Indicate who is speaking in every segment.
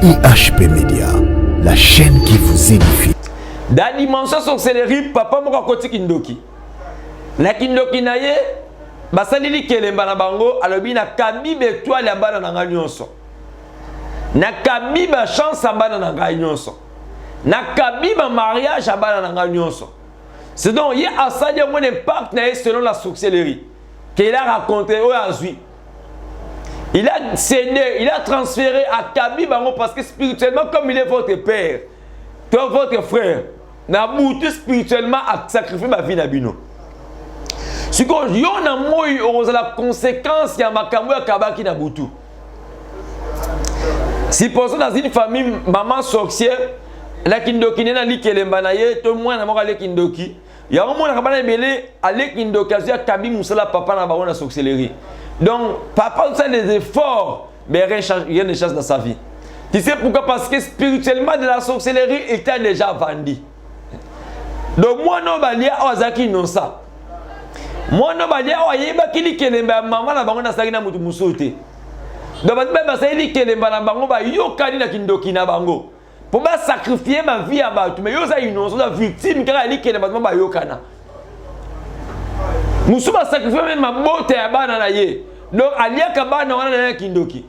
Speaker 1: IHP Média, la chaîne qui vous édifie.
Speaker 2: Dans la dimension sorcellerie, papa m'a côté kindoki. Na kindoki na ye, basalili kelemba na bango, alobi na kabi betwa la bana na nyonso. Na kabi ba chance bana na nyonso. Na kabi ba mariage bana na nyonso. C'est donc il y a ça de mon impact selon la sorcellerie qu'il a raconté au Azui. Il a cédé, il a transféré à Kabi Bango parce que spirituellement, comme il est votre père, toi votre frère, n'a bouté spirituellement à sacrifier ma vie n'abino. Si on a moi, on a la conséquence qu'il y a ma kamou à Kabaki n'a boutu. Si pour ça dans une famille, maman sorcière, la kindoki n'a li kelembanaye, tout le monde n'a pas allé kindoki. Il y a un moment où on a belé allé kindoki, il y a Kabi Moussala papa n'a pas la sorcellerie. Donc, papa fait des efforts, mais rien ne change dans sa vie. Tu sais pourquoi? Parce que spirituellement, de la sorcellerie, il t'a déjà vendu. Donc, moi, non, je vais Ozaki non ça. Moi, non, je vais dire que je maman na bango na saki na mutu musote. Donc, je vais dire que na bango ba yo kani na kindoki na bango. Pour pas sacrifier ma vie à batu, mais yo ça innocent, la victime car elle dit que na bango ba yo kana. Musu ba sacrifier même ma beauté à bana na ye. Donc, Alia Kabana, on a un kindoki.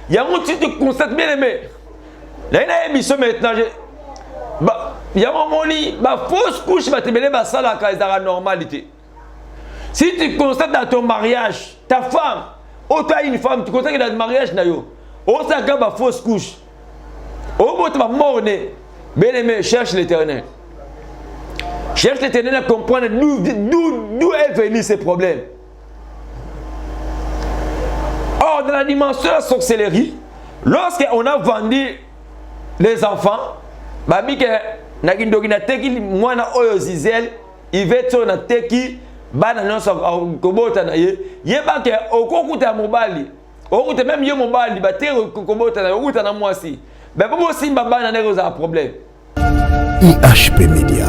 Speaker 2: Il y a un petit tu constates bien aimé. Là, il y a une émission maintenant. Il y a un moment où fausse couche, va te mêler ça la normalité. Si tu constates dans ton mariage, ta femme, ou tu as une femme, tu constates que dans le mariage, ou tu as une fausse couche, ou tu vas mort, bien aimé, cherche l'Éternel. Cherche l'Éternel à comprendre d'où est venu ces problèmes. Or, dans la dimension de la sorcellerie, lorsqu'on a vendu les enfants, babi que na kindoki na teki mwana oyo zizel, iveto na teki bana nyonso kobota na ye, yeba ke okokuta mobali, okuta même yo mobali ba te kobota na okuta na mwasi. Ben bobo simba bana na za problème.
Speaker 1: IHP Média,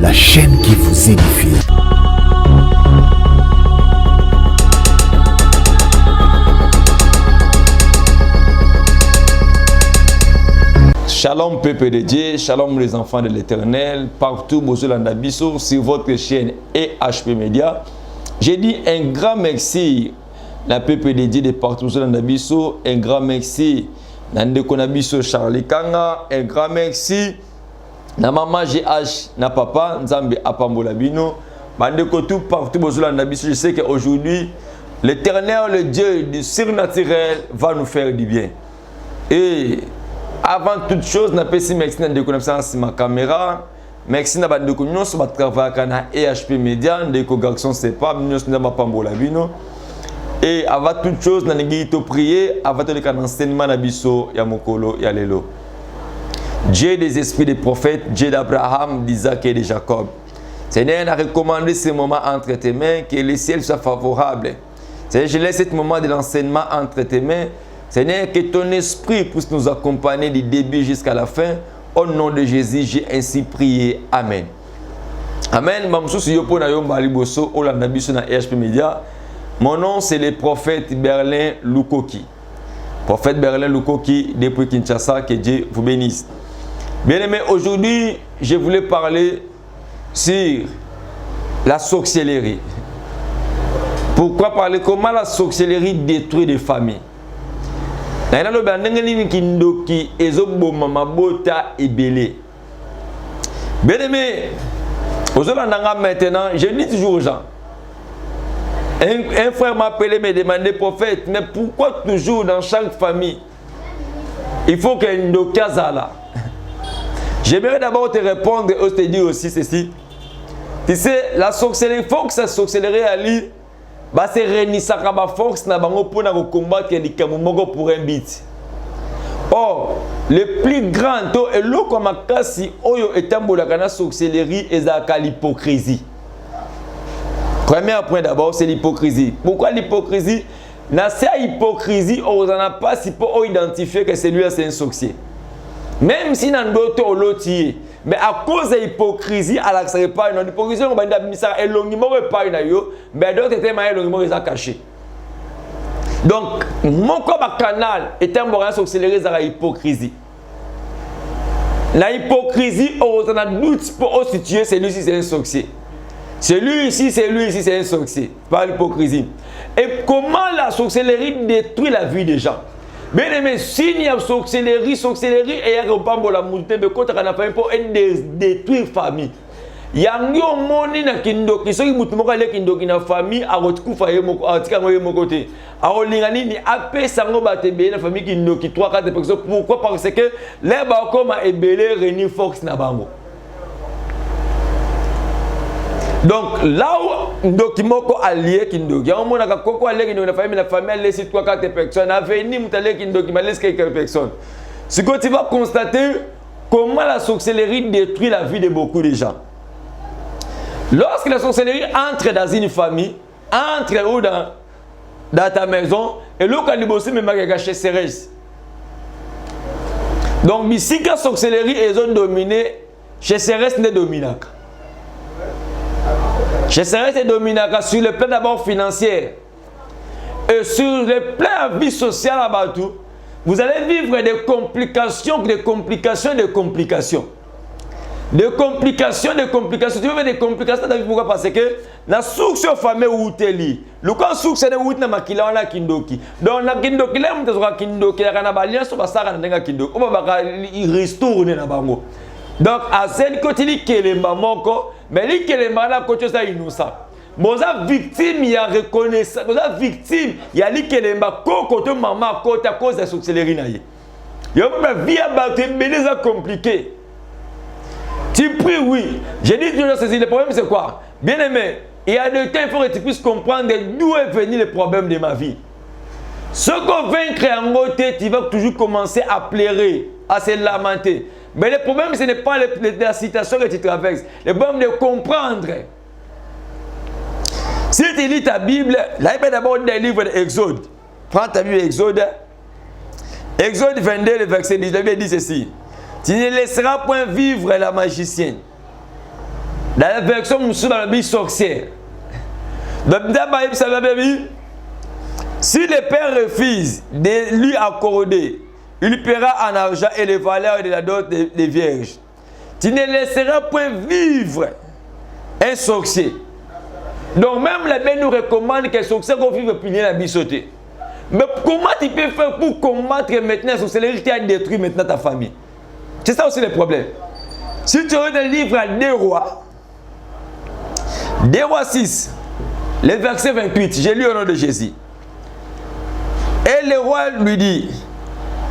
Speaker 1: la chaîne qui vous édifie.
Speaker 2: Shalom peuple de Dieu, shalom les enfants de l'Éternel, partout Bozolandabiso sur votre chaîne IHP Média. J'ai dit un grand merci la peuple de Dieu de partout Bozolandabiso, un grand merci Nande Konabiso Charlie Kanga, un grand merci na maman GH, na papa Nzambe Apambolabino, Bande tout partout Bozolandabiso. Je sais qu'aujourd'hui l'Éternel, le Dieu du surnaturel, va nous faire du bien. Et avant toute chose, je merci de connaissance ma caméra. Merci de connaissance ma travail na IHP Média, de garçon c'est pas nous pambola bino. Et avant toute chose, na ngito prier avant de l'enseignement na biso ya mokolo ya lelo. Dieu des esprits des prophètes, Dieu d'Abraham, d'Isaac et de Jacob. Seigneur, a recommandé ce moment entre tes mains, que le ciel soit favorable. Seigneur, je laisse ce moment de l'enseignement entre tes mains. Seigneur, que ton esprit puisse nous accompagner du début jusqu'à la fin. Au nom de Jésus, j'ai ainsi prié. Amen. Amen. Mon nom, c'est le prophète Berlin Lukoki. Prophète Berlin Lukoki, depuis Kinshasa, que Dieu vous bénisse. Bien aimé, aujourd'hui, je voulais parler sur la sorcellerie. Pourquoi parler? Comment la sorcellerie détruit des familles? Bien aimé, maintenant, je dis toujours aux gens, un frère m'a appelé, me demandait, prophète, mais pourquoi toujours dans chaque famille, il faut qu'il y ait une là? J'aimerais d'abord te répondre et te dire aussi ceci. Tu sais, la sorcellerie, il faut que cette sorcellerie allie. C'est réunissaka ba force na bango pour combattre les kamumoko pour un but. Or, le plus grand taux est l'eau comme kasi oyo etambola kana sorcellerie et l'hypocrisie. Premier point d'abord, c'est l'hypocrisie. Pourquoi l'hypocrisie? Dans cette hypocrisie, on n'a pas si pour identifier que celui-là c'est un sorcier. Même si dans d'autres lotiers, mais à cause de l'hypocrisie, à l'accès pas une hypocrisie, on va dire ça éloignement pas une ayo, mais d'autres étaient mal éloignement ils ont caché. Donc mon comme canal est un moyen d'accélérer la hypocrisie. La hypocrisie, on a doute pour situer, celui-ci c'est un sorcier. Celui-ci, c'est un sorcier. Pas l'hypocrisie. Et comment la sorcellerie détruit la vie des gens? Bien aimé, s'il y a sorcellerie, et il y a un peu la montée, mais quand on a fait pour détruire la famille. Il y a un monde qui est kindoki, ceux qui mutumoka le kindoki na famille a retrouvé moko atika moye mokote. A olingani ni apé sango batebe na famille kindoki 3-4 personnes. Pourquoi? Parce que les ba comme ebele Reni Fox na bango. Donc là où ndoki moko allié kindoki, on mona ka koko allié kindoki na famille allié si 3-4 personnes. Avenir mutale kindoki ma laisse quelques personnes. Ce que tu vas constater comment la sorcellerie détruit la vie de beaucoup de gens. Lorsque la sorcellerie entre dans une famille, entre dans ta maison, et là, quand tu bosses, même chez Cérès. Donc, si la sorcellerie est dominée, chez Cérès n'est dominée. Chez Cérès est dominée sur le plan d'abord financier et sur le plan de vie sociale à Batou. Vous allez vivre des complications. Des complications. Tu veux des complications dans la vie, pourquoi? Parce que la source de famille ou teli. Le cas source de ou na makila on la kindoki. Donc na kindoki là on te kindoki la kana balia so basaka na nga kindoki. On va retourner na bango. Donc à celle côté li kelemba moko, mais li kelemba la côté ça innocent. Boza victime ya reconnaissance, boza victime ya li kelemba côté maman côté à cause de la sorcellerie na ye. Yo ma vie a battu mais ça compliqué. Tu pries, oui. J'ai dit toujours ceci. Le problème, c'est quoi? Bien aimé, il y a des temps, il faut que tu puisses comprendre d'où est venu le problème de ma vie. Ce qu'on vaincre en côté, tu vas toujours commencer à pleurer, à se lamenter. Mais le problème, ce n'est pas la situation que tu traverses. Le problème de comprendre. Si tu lis ta Bible, là, il y a d'abord des livres d'Exode. Prends ta Bible Exode. Exode 22, le verset 10, la Bible dit ceci. Tu ne laisseras point vivre la magicienne. Dans la version dans la Bible sorcière. Dans la Bible, ça va bien. Si le père refuse de lui accorder, il paiera en argent et les valeurs de la dot des vierges. Tu ne laisseras point vivre un sorcier. Donc même la Bible nous recommande que le sorcier qu'on vive punir la bisoté. Mais comment tu peux faire pour combattre maintenant la sorcellerie qui a détruit maintenant ta famille? C'est ça aussi le problème. Si tu regardes le livre des Rois 6, le verset 28, j'ai lu au nom de Jésus. Et le roi lui dit,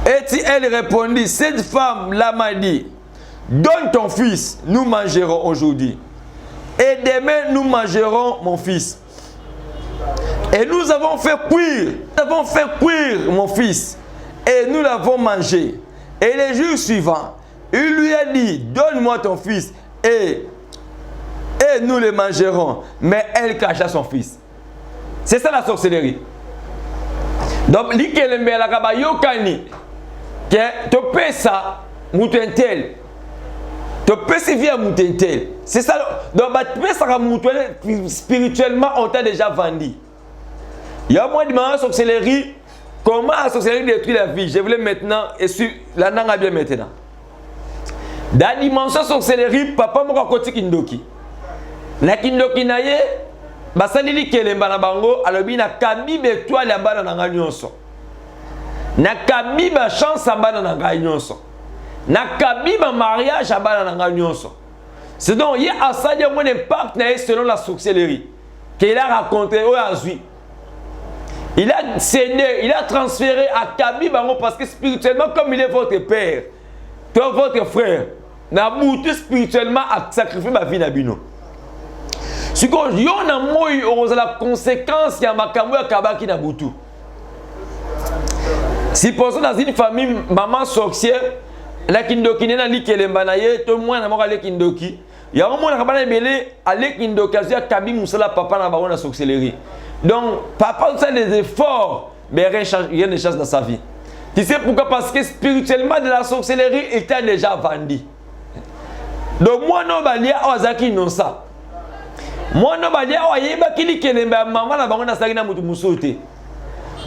Speaker 2: et elle répondit, cette femme-là m'a dit, donne ton fils, nous mangerons aujourd'hui. Et demain, nous mangerons mon fils. Et nous avons fait cuire mon fils. Et nous l'avons mangé. Et les jours suivants, il lui a dit, donne-moi ton fils et nous le mangerons. Mais elle cacha son fils. C'est ça la sorcellerie. Donc, ce qui est la kabayokani, que tu peux ça, moutentel. Tu peux se vivre moutentel. C'est ça. Donc, tu peux ça moutentel spirituellement, on t'a déjà vendu. Il y a moins de sorcellerie. Comment la sorcellerie détruit la vie? Je voulais maintenant, et sur la langue bien maintenant. Dans la dimension sorcellerie, papa m'a raconté kindoki. Na kindoki na ye, basalili kelemba na bango, alobi na kabibe toi la bana na nganyonso. Na kabiba chance bana na nganyonso. Na kabiba mariage bana na nganyonso. C'est donc il y a ça de mon impact na selon la sorcellerie qu'il a raconté au Azui. Il a cédé, il a transféré à Kabi Bango parce que spirituellement, comme il est votre père, toi, votre frère, n'a bouté spirituellement à sacrifier ma vie Nabino. Si on a moi, on a la conséquence, il y a ma kamou à Kabaki Nabutu. Si pour ça, dans une famille, maman sorcière, la kindoki n'a dit qu'elle est banaye, tout le monde n'a pas kindoki. Il y a un moment où il a kindoki, il y a Kabi Moussala, papa n'a pas de sorcellerie. Donc, papa fait des efforts, mais rien ne change dans sa vie. Tu sais pourquoi? Parce que spirituellement, de la sorcellerie, il t'a déjà vendu. Donc, moi, non, je Ozaki non ça. Moi, non, je vais dire que maman n'a pas de musote. Donc,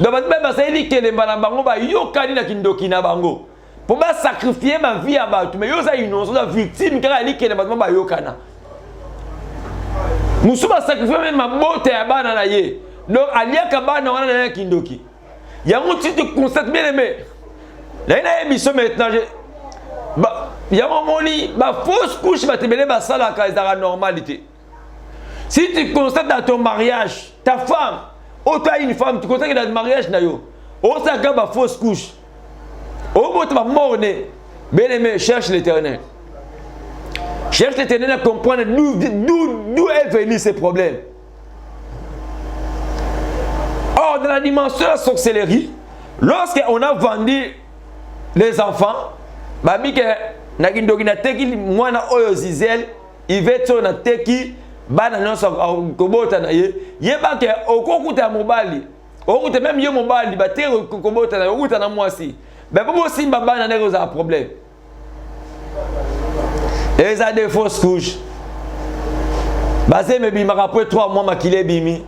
Speaker 2: je vais dire que maman n'a pas de kindoki na bango. pour sacrifier ma vie à bato mais yo za innocent za victime car ali kena bato ba yokana musu ba sacrifier même ma bote ya bana na ye donc aliaka bana wana na kindoki yango tu te constates bien aimé là ina émission maintenant yango moni ba fausse couche ba tebele ba sala ka ezara normalité. Si tu constates dans ton mariage ta femme ou tu as une femme tu constates que dans le mariage na yo o ça ga ba fausse couche au bout de ma mort, bien aimé, cherche l'Éternel. Cherche l'Éternel à comprendre d'où est venu ces problèmes. Or, dans la dimension de la sorcellerie, lorsqu'on a vendu les enfants, babi que na teki mwana oyo zizel, iveto na teki bana nyonso kobota na ye, yeba ke okokuta mobali, okuta même ye mobali ba te kobota na okuta na mwasi. Mais pour aussi, baba n'a pas de problème. Et ça des fausses couches. Basé me bima après 3 mois makile bimi.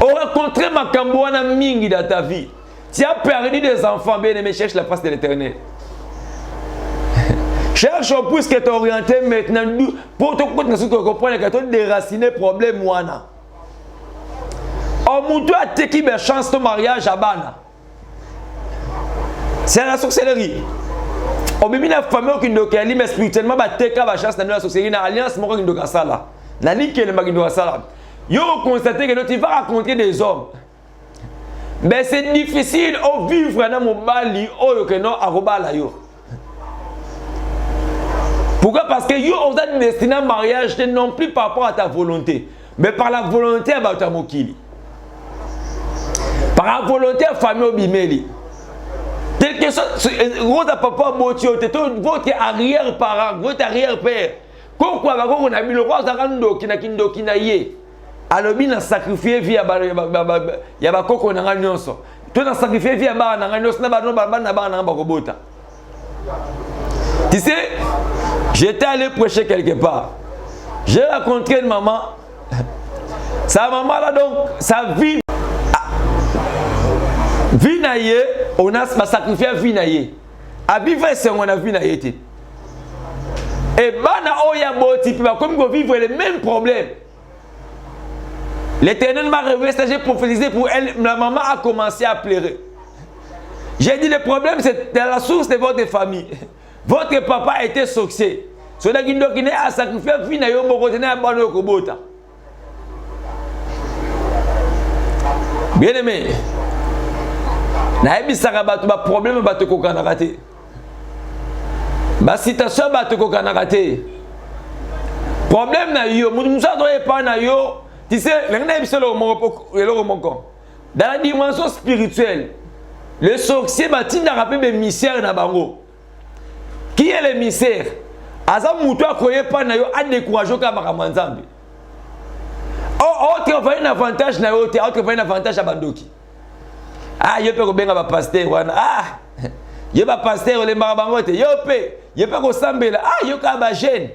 Speaker 2: On rencontré ma cambouana mingi dans ta vie. Tu as perdu des enfants, bien aimé, cherche la face de l'Éternel. Cherche au plus que tu es orienté maintenant pour te comprendre que tu as déraciné problème wana. On moutou a teki be chance ton mariage à bana. C'est la sorcellerie. On a une famille qui est mais spirituellement, il y a chance dans la sorcellerie, dans l'alliance, qui est sala. Dans l'alliance, qui est sala. Vous constatez que tu vas rencontrer des hommes. Mais c'est difficile de vivre dans mon bali, ou non, à Robala. Pourquoi? Parce que vous êtes destiné à un mariage non plus par rapport à ta volonté, mais par la volonté de ta mokili. Par la volonté de la famille Obimeli. Quelque chose, votre papa Botio, votre arrière-parent, votre arrière-père, pourquoi on a mis le roi Zarando qui n'a yé. Alors, il a sacrifié via Yabako na nyonso. Tu as sacrifié via na nyonso na na bakobota. Tu sais, j'étais allé prêcher quelque part. J'ai rencontré une maman. Sa maman là donc, sa vie. Vie naïe, on a sacrifié vie naïe. A vivre c'est on a vie naïe. Et bana oya boti comme qu'on vivre les mêmes problèmes. L'Éternel m'a révélé ça, j'ai prophétisé pour elle. La maman a commencé à pleurer. J'ai dit le problème c'est dans la source de votre famille. Votre papa était sorcier. Son aguindo qui n'est à sacrifier vie naïe au retenir à bano kobota. Bien aimé. Naebi sarabatu ba problème ba te kokana raté. Ba citation ba te kokana raté. Problème na yo, musa doye pa na yo, tu sais, l'engna biselo le moko. Dans la dimension spirituelle, le sorcier ba tinda rappel be misère na bango. Qui est le misère? Aza mutu akoye pa na yo a décourager ka makamanzambi. Oh, tu as un avantage na yo, tu as un avantage à bandoki. Ah, je peux bien avoir pasteur. Ah, je vais pasteur les marabangote. Je peux sambela. Ah, je peux avoir jeune.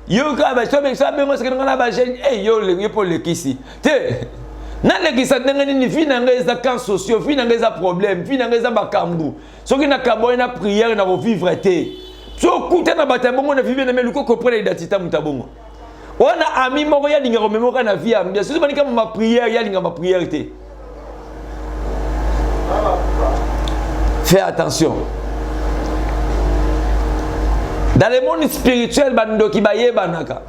Speaker 2: Je peux avoir jeune. Je peux avoir jeune. Eh, je peux le kisi. Tu na le kisa ndenge ni fi na ngeza camps sociaux, fi na ngeza problème, fi na ngeza bakambu. Soki na kaboy na prière na revivre té. So kuta na batabongo na vivre na meluko comprendre identité mutabongo. On a ami moko ya linga rememoka na vie am. Bien sûr banika ma prière ya linga ma prière té. Fais attention. Dans le monde spirituel, bandoki baye banaka.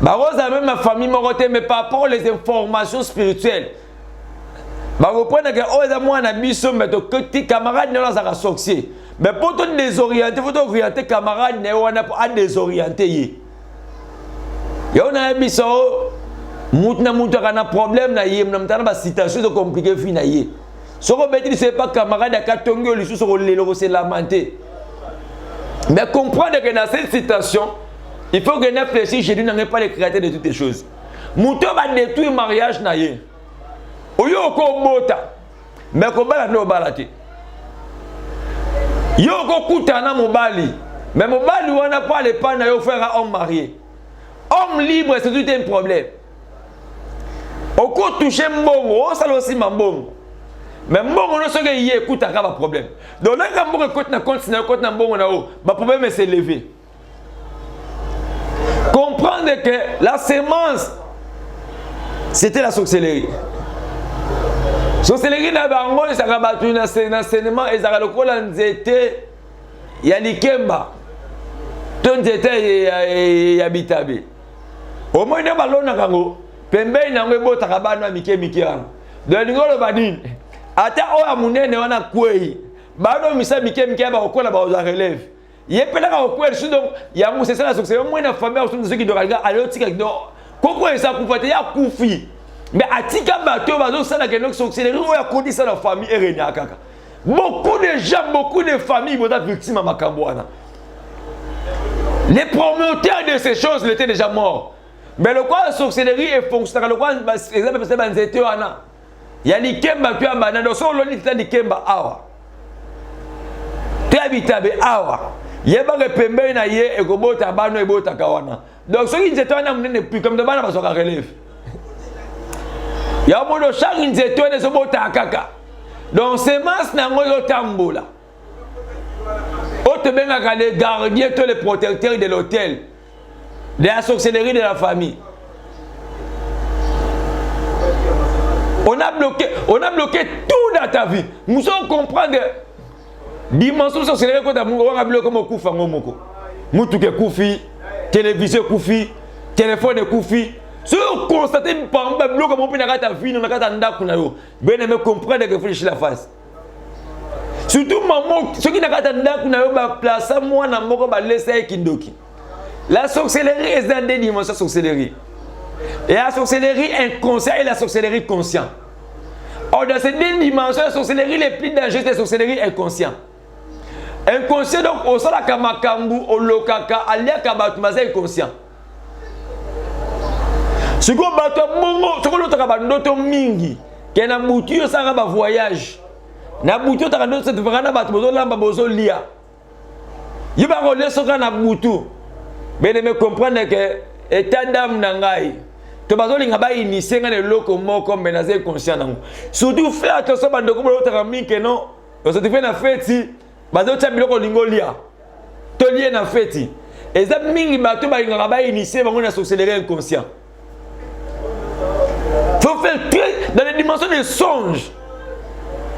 Speaker 2: Barosa même ma famille morote mais par rapport aux informations spirituelles. Baroprendre que oza mwana biso mais to tes camarades ne la sorcier. Mais pour te désorienter, faut orienter camarades ne wana à désorienter yé. Yo na biso mutna kana problème na yé, na ba situation de compliqué fi na yé. Si vous ne savez pas camarade à Katongo, les choses sont les lamentés. Mais comprendre que dans cette situation, il faut que nous réfléchissions, Jésus n'a pas les créateurs de toutes les choses. Mouton va détruire le mariage. Ou yo ko bota. Mais ko bala no balate. Yo ko kutana mobali. Mais mobali on n'a pas les pas na yo faire homme marié. Homme libre c'est tout un problème. Au ko toucher mbongo, ça aussi mbongo. Mais mbongo no soki yé écoute à pas problème. Donc là quand mbongo écoute na compte na mbongo na o, ba problème c'est levé. Comprendre que la semence c'était la sorcellerie. Sorcellerie na bango ezaka batu na enseignement ezaka lokola nzete ya likemba. To nzete ya bitabe. Au moins na balona kango pembe na ngo ebota bana mike yango. Donc ngolo badini ata oya munene wana kwei bado misa mike ba okola ba za relève. Yepela ka okweli so donc yango c'est ça la sorcellerie. Au moins na famille so ceux qui doit regarder aliotika donc koko esa kufata ya kufi. Mais atika bato bazo sala que notre sorcellerie oya kodi ça la famille erenia kaka. Beaucoup de gens, beaucoup de familles vont être victimes à Makambouana. Les promoteurs de ces choses étaient déjà morts. Mais le quoi la sorcellerie est fonctionnelle. Le quoi exemple c'est banzete wana. Ya likemba tu amana do so lo nita likemba awa. Tu habitabe awa. Yeba ke pembe na ye ekobota bano ebota kawana. Donc so nzete wana munene puis comme de bana basoka relève. Ya modo chaque nzete wana so bota kaka. Donc semence nango yo tambola. Ote benga les gardiens, tous les protecteurs de l'hôtel, de la sorcellerie de la famille. On a bloqué tout dans ta vie. Nous sommes comprendre dimension de sorcellerie quand on a bloqué comme kufa ngomoko. Mutu ke kufi, télévision kufi, téléphone kufi. Si vous constatez par exemple bloqué comme on peut na ta vie, na ta ndaku na yo. Ben aimé comprendre que réfléchir la face. Surtout maman, ceux qui n'ont pas de place, moi, je vais laisser Kindoki. La sorcellerie est dans des dimensions de sorcellerie. Et la sorcellerie inconsciente et la sorcellerie consciente. Or, dans ces deux dimensions, la sorcellerie les plus dangereuses, c'est la sorcellerie inconsciente. Inconscient, donc, au sol de Kamakambu, au Lokaka, alia Kabatuma, c'est inconscient. Ce qu'on bat, ce qu'on a mingi, qui est un mouture, ça va voyage. Na butu takando se tfakana batu bozo lamba bozo lia. Yiba ko leso kana butu. Bene me comprendre que état d'âme nangai. To bazo linga ba initier ngane loko moko menacer conscient nango. Surtout faire attention bando ko bolo takami que non. Parce que tu fais na fête bazo tsa biloko lingo lia. To lié na fête. Et ça mingi bato ba linga ba initier bango na sorcellerie inconscient. Faut faire très dans les dimensions des songes.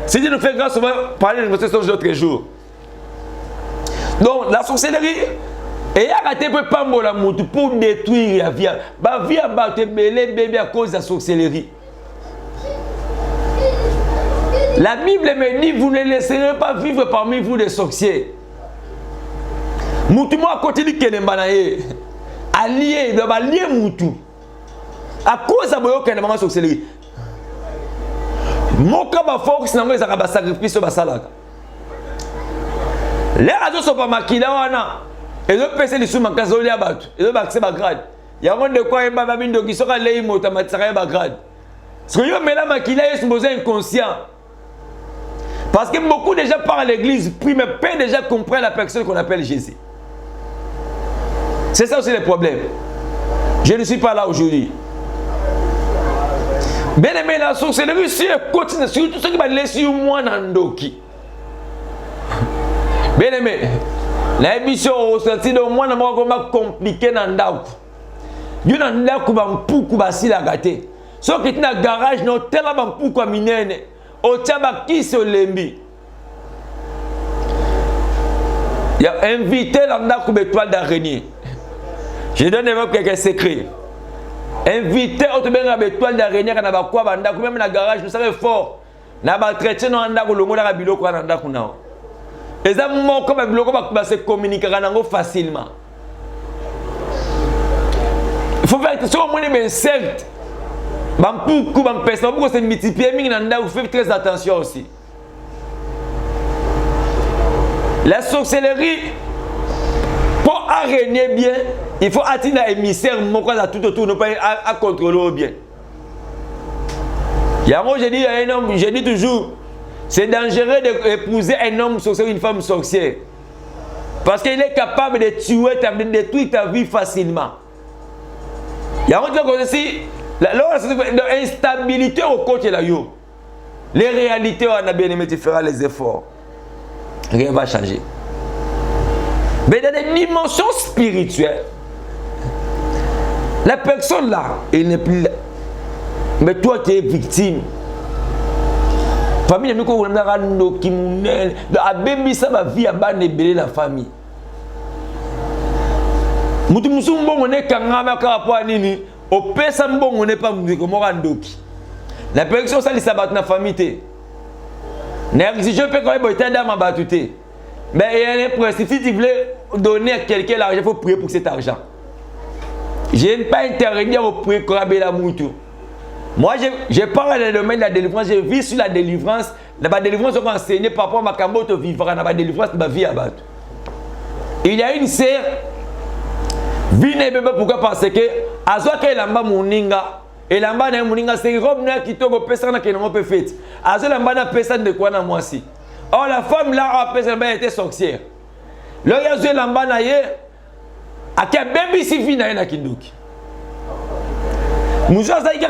Speaker 2: Si Dieu nous fait grâce, on va parler de notre songe d'autres jours. Donc, la sorcellerie, et a raté peu pas la moutou pour détruire la vie. La vie a battu bébé à cause de la sorcellerie. La Bible me dit, vous ne laisserez pas vivre parmi vous des sorciers. Moutou moi continue que les mbanaye. Allié, il doit allier moutou. À cause de la sorcellerie. Moka ba force nango ezaka ba sacrifice ba salaka. Les rajo so pa makila wana. Ezo pese lisu makazo lia batu. Ezo bakse ba grade. Yango de quoi emba ba bindo kisoka lei mota matsaka ba grade. Parce que yo mela makila est supposé inconscient. Parce que beaucoup de gens partent à l'église, prient mais peu déjà comprennent la personne qu'on appelle Jésus. C'est ça aussi le problème. Je ne suis pas là aujourd'hui. Bien aimé, la sorcellerie, si elle continue, surtout ceux qui vont laisser moi nandoki. Bien aimé, la émission au senti de moi, n'a pas compliqué nandaku. Yo nandaku bampuku basi la gâté. Ceux qui sont dans le garage, non tellement bampuku à minene. Au tchaba qui se lembi. Il a invité nandaku l'étoile d'araignée. Je donne quelques secrets. Invité au benga étoile d'araignée kana ba kwa banda ku même na garage nous savons fort na ba traiter no anda ko longo na biloko na anda ku na eza moko ba biloko ba se communiquer nango facilement. Il faut faire attention au moins les insectes bam pouku bam personne pour se multiplier mingi na anda ku faire très attention aussi. La sorcellerie pour arraigner bien, il faut attirer un émissaire tout autour, ne pas à contrôler bien. Moi, je dis à un homme, je dis toujours, c'est dangereux d'épouser un homme sorcier ou une femme sorcière. Parce qu'il est capable de tuer, de détruire ta vie facilement. Il y a aussi l'instabilité au côté de la yo. Les réalités, on a bien aimé, tu feras les efforts. Rien ne va changer. Mais dans des dimensions spirituelles, la personne là, elle n'est plus là. Mais toi, tu es victime. Famille, nous avons qui a bébi ça va vie à banébélé la famille. Mutu musumbo on est kangama kwa nini au pesa mbon on n'est pas muziko morandoki. La personne ça li sabat na famille te. Na exige peut quand même dans ma batute. Mais il y a un principe si tu voulais donner à quelqu'un l'argent, il faut prier pour cet argent. Je n'ai pas intervenir au prier pour la moutou. Moi, je parle dans le domaine de la délivrance, je vis sur la délivrance. La délivrance, on va enseigner par rapport à ma camote vivre, la délivrance de ma vie à battre. Il y a une sœur, pourquoi? Parce que, à ce qu'elle a moninga, et la mbana moninga, c'est une robe qui tombe au personne qui n'a pas fait. À ce la personne de quoi dans moi aussi. Or, la femme là, elle était sorcière. Là, il y a la mbana, il y a qui a baby si fini na kindoki. Nous avons dit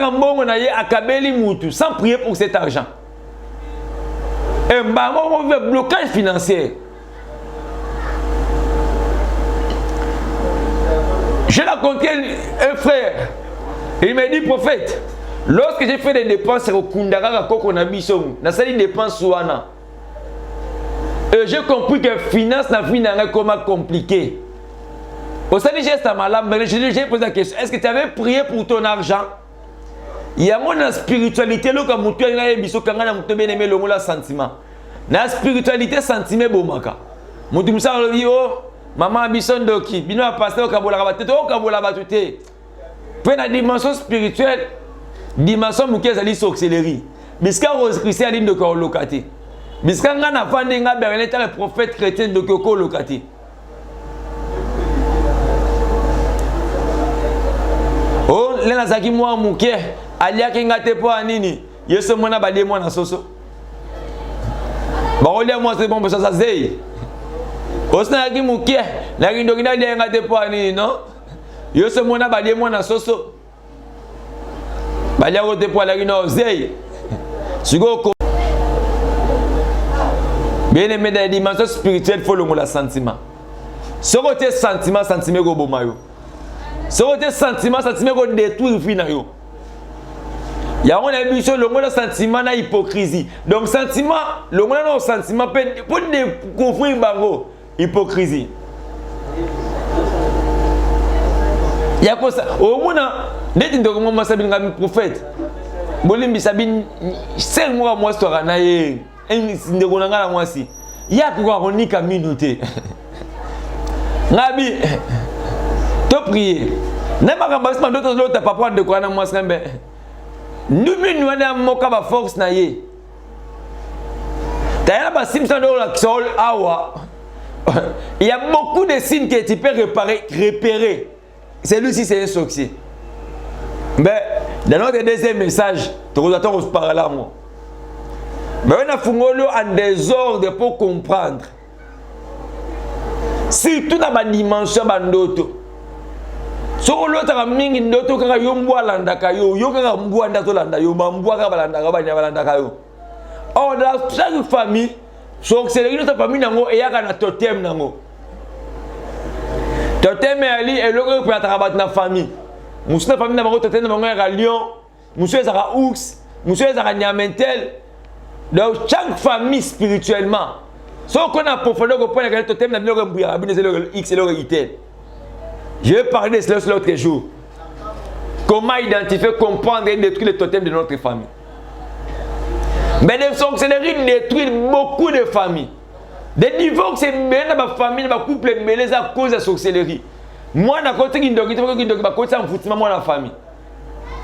Speaker 2: que sans prier pour cet argent. Et on veut un blocage financier. J'ai rencontré un frère. Il m'a dit, prophète, lorsque j'ai fait des dépenses au Kundara, on a mis des dépenses souana. Et j'ai compris que finance n'a pas comme compliqué. Au sein du geste à malade, j'ai posé la question, est-ce que tu avais prié pour ton argent? Il y a mon spiritualité, là, comme tu as dit, le sentiment. La spiritualité, sentiment, bomaka. Mon ça, maman, bison doki, bino a passé au Kabola Rabatete, au Kabola Batute. Puis la dimension spirituelle, dimension mouké, ça dit sorcellerie. Biska Rose Christian, ligne de Korolokati. Biska Ngana Fandenga, Bernetta, le prophète chrétien de Koko Lokati. Oh, lena zaki mwa muke alia kinga tepo anini yeso mwana bade mwana soso ba olia mwa se bombo sasa zei osna yaki muke na kindo kina lenga tepo anini no yeso mwana bade mwana soso balia ko tepo la kino zei sigoko bien aimé dans la dimension spirituelle faut le sentiment ce côté sentiment go bomayo. Ce sentiment, sentiment qu'on détruit finalement. Il y a un émission, le monde sentiment na hypocrisie. Donc sentiment, le monde a un sentiment pour découvrir bango hypocrisie. Il y a quoi ça? Au monde, dès que tu as sabine comme prophète, bolimbi sabine 5 mois moi histoire na ye, ndekona na moi si. Il y a quoi on ni communauté. Nabi te prier. N'est pas comme d'autres pas prendre de quoi dans moi sembe. Nous nous avons moka ba force na ye. D'ailleurs ba Simpson dans la sol awa. Il y a beaucoup de signes que tu peux repérer. Celui-ci c'est un succès. Mais dans notre deuxième message, tu attends on se parle là moi. Mais on a fungolo en désordre pour comprendre. Surtout dans ma dimension bandoto. So l'autre a mingi ndoto kaka yombwa landa kayo yo kaka mbwa ndato landa yo mbwa kaka balanda ka banya balanda kayo. Or dans chaque famille, so c'est notre famille nango e yaka na totem nango. Totem ali e loko pour atrabat na famille. Musu famille nango totem nango ya lion, musu ezaka ours, musu ezaka nyamentel. Donc chaque famille spirituellement. So qu'on a profondeur ko point que totem na loko mbuya bine c'est le X et le Y. Je vais parler de cela l'autre jour. Comment identifier, comprendre et détruire les totems de notre famille. Mais les sorcelleries détruisent beaucoup de familles. Des divorces, c'est bien dans ma famille, dans ma couple, mais les à cause de la sorcellerie. Moi, je suis en train de moi la famille.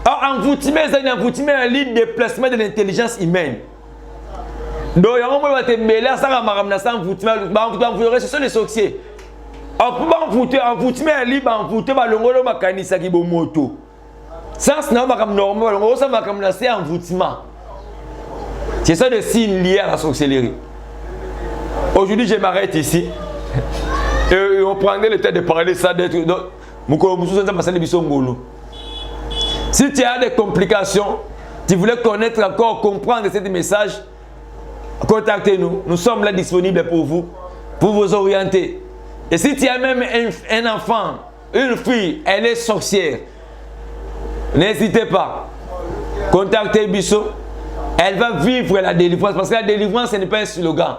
Speaker 2: Alors, envoûtement, c'est un envoûtement à l'île de déplacement de l'intelligence humaine. Donc, il y a un moment où tu es mêlé à ça, ce sont les sorciers. Envoûtement est libre, envoûtement est makanisa ki bo moto. Sans na makam normal, on ça makam na c'est envoûtement. C'est ça des signes liés à la sorcellerie. Aujourd'hui, je m'arrête ici. Et on prendrait le temps de parler ça d'être si tu as des complications, Tu voulais connaître encore, comprendre ce message, contactez-nous. Nous sommes là disponibles pour vous orienter. Et si tu as même un enfant, une fille, elle est sorcière, n'hésitez pas. Contactez Bisso. Elle va vivre la délivrance. Parce que la délivrance, ce n'est pas un slogan.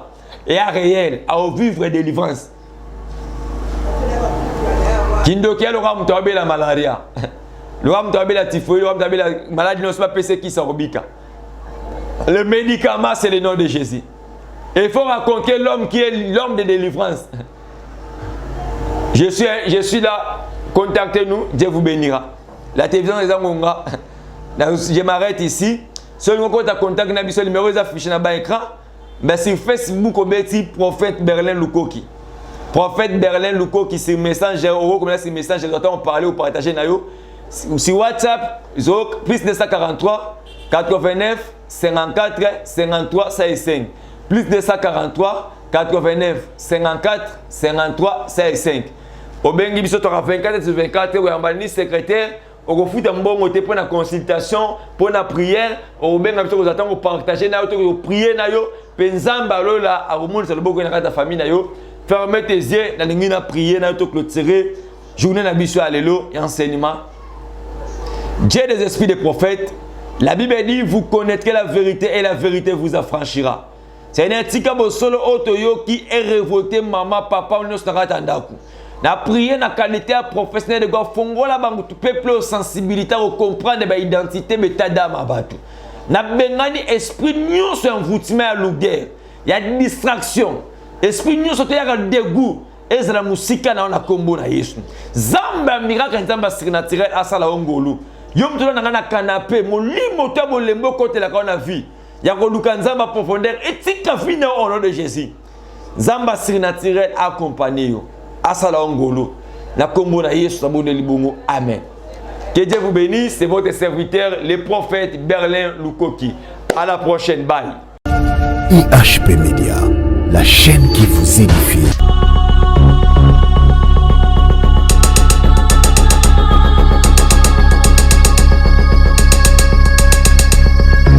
Speaker 2: Et à réel, à vivre la délivrance. Kindokia, le roi m'a la malaria. Le roi m'a la typhoïde, le roi m'a la maladie, non, c'est pas PC qui s'orbika. Le médicament, c'est le nom de Jésus. Et il faut rencontrer l'homme qui est l'homme de délivrance. Je suis là. Contactez-nous, Dieu vous bénira. La télévision est en Conga. Je m'arrête ici. Si vous avez contact, le numéro est affiché dans l'écran. Mais sur Facebook, on met prophète Berlin Lukoki. Prophète Berlin Lukoki, c'est Messenger. C'est Messenger. On parler ou partager. Sur WhatsApp, plus 243 89 54 53 65. Plus 243 89 54 53 65. Au Bengi biso 24 sur 24 ou en secrétaire au foot en bon côté pour la consultation pour la prière au Bengi biso vous attend partager na yo prier na yo penzamba lola a remonter sur le beaucoup na ta famille na yo fermez tes yeux na lingi na prier na yo clôturer journée na biso alléluia et enseignement. Dieu des esprits des prophètes, la Bible dit vous connaîtrez la vérité et la vérité vous affranchira. C'est un tika bosolo otoyo qui est révolté maman papa on se ratandaku. Na prier na qualité professionnelle de God fongola bangu tu peuple sensibilité au comprendre ba identité betada mabatu. Na bengani esprit nyonso envoûtement à luguer. Il y a distraction. Esprit nyonso te ya dégoût. Ezra musika na kombo na Yesu. Zamba miracle nzamba surnaturel asala ongolu. Yom tolo na canapé molimo to bolembo côté la kana vie. Ya ko luka nzamba profondeur etika fina au nom de Jésus. Zamba surnaturel accompagné yo. Asala ongolo. La kombo na Yesu sabone libongo. Amen. Que Dieu vous bénisse, c'est votre serviteur le prophète Berlin Lukoki. À la prochaine, bye.
Speaker 1: IHP Media, la chaîne qui vous édifie.